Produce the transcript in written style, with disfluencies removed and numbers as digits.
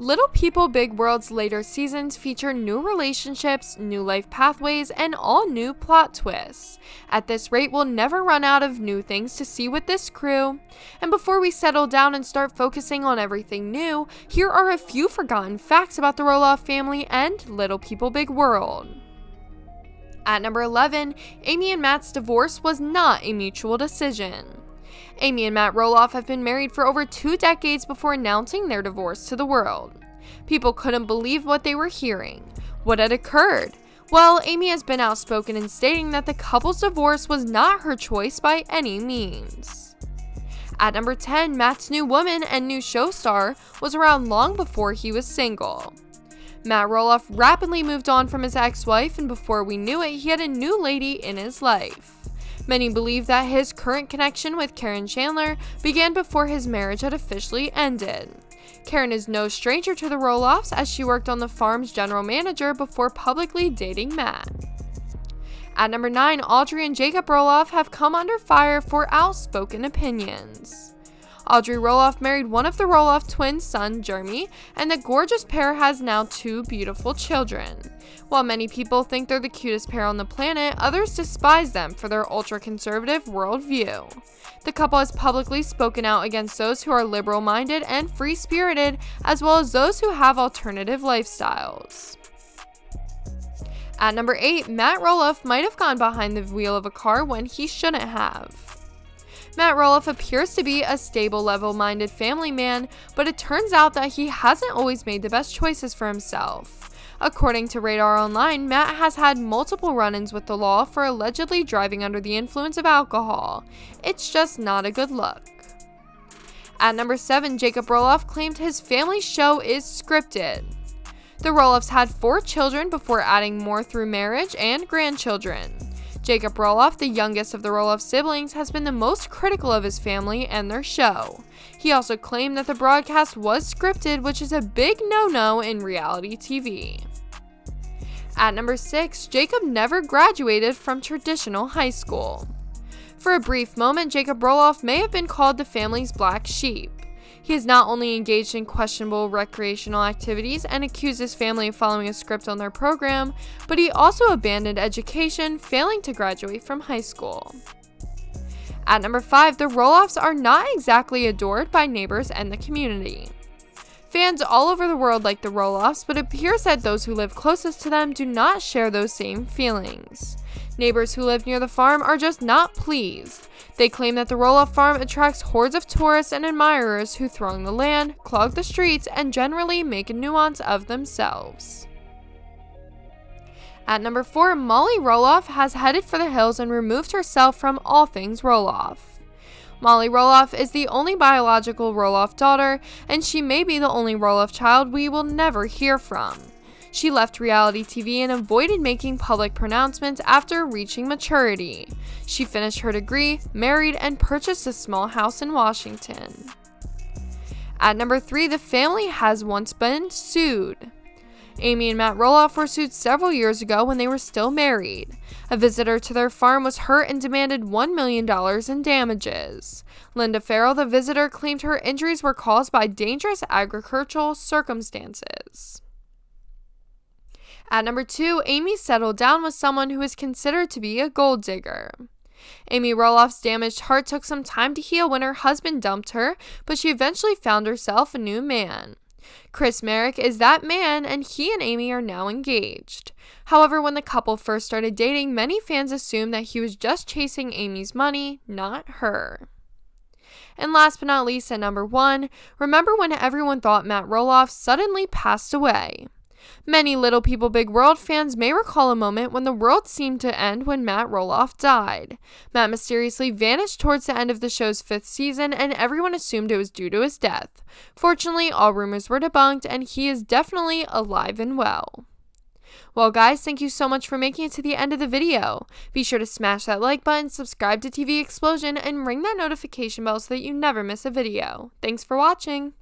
Little People Big World's later seasons feature new relationships, new life pathways, and all new plot twists. At this rate, we'll never run out of new things to see with this crew. And before we settle down and start focusing on everything new, here are a few forgotten facts about the Roloff family and Little People Big World. At number 11, Amy and Matt's divorce was not a mutual decision. Amy and Matt Roloff have been married for over 2 decades before announcing their divorce to the world. People couldn't believe what they were hearing. What had occurred? Well, Amy has been outspoken in stating that the couple's divorce was not her choice by any means. At number 10, Matt's new woman and new show star was around long before he was single. Matt Roloff rapidly moved on from his ex-wife, and before we knew it, he had a new lady in his life. Many believe that his current connection with Karen Chandler began before his marriage had officially ended. Karen is no stranger to the Roloffs, as she worked on the farm's general manager before publicly dating Matt. At number 9, Audrey and Jacob Roloff have come under fire for outspoken opinions. Audrey Roloff married one of the Roloff twins' son, Jeremy, and the gorgeous pair has now 2 beautiful children. While many people think they're the cutest pair on the planet, others despise them for their ultra-conservative worldview. The couple has publicly spoken out against those who are liberal-minded and free-spirited, as well as those who have alternative lifestyles. At number 8, Matt Roloff might have gone behind the wheel of a car when he shouldn't have. Matt Roloff appears to be a stable, level-minded family man, but it turns out that he hasn't always made the best choices for himself. According to Radar Online, Matt has had multiple run-ins with the law for allegedly driving under the influence of alcohol. It's just not a good look. At number 7, Jacob Roloff claimed his family show is scripted. The Roloffs had 4 children before adding more through marriage and grandchildren. Jacob Roloff, the youngest of the Roloff siblings, has been the most critical of his family and their show. He also claimed that the broadcast was scripted, which is a big no-no in reality TV. At number 6, Jacob never graduated from traditional high school. For a brief moment, Jacob Roloff may have been called the family's black sheep. He is not only engaged in questionable recreational activities and accused his family of following a script on their program, but he also abandoned education, failing to graduate from high school. At number 5, the Roloffs are not exactly adored by neighbors and the community. Fans all over the world like the Roloffs, but it appears that those who live closest to them do not share those same feelings. Neighbors who live near the farm are just not pleased. They claim that the Roloff farm attracts hordes of tourists and admirers who throng the land, clog the streets, and generally make a nuisance of themselves. At number 4, Molly Roloff has headed for the hills and removed herself from all things Roloff. Molly Roloff is the only biological Roloff daughter, and she may be the only Roloff child we will never hear from. She left reality TV and avoided making public pronouncements after reaching maturity. She finished her degree, married, and purchased a small house in Washington. At number 3, the family has once been sued. Amy and Matt Roloff were sued several years ago when they were still married. A visitor to their farm was hurt and demanded $1 million in damages. Linda Farrell, the visitor, claimed her injuries were caused by dangerous agricultural circumstances. At number 2, Amy settled down with someone who is considered to be a gold digger. Amy Roloff's damaged heart took some time to heal when her husband dumped her, but she eventually found herself a new man. Chris Merrick is that man, and he and Amy are now engaged. However, when the couple first started dating, many fans assumed that he was just chasing Amy's money, not her. And last but not least, at number 1, remember when everyone thought Matt Roloff suddenly passed away? Many Little People Big World fans may recall a moment when the world seemed to end when Matt Roloff died. Matt mysteriously vanished towards the end of the show's 5th season, and everyone assumed it was due to his death. Fortunately, all rumors were debunked, and he is definitely alive and well. Well guys, thank you so much for making it to the end of the video. Be sure to smash that like button, subscribe to TV Explosion, and ring that notification bell so that you never miss a video. Thanks for watching!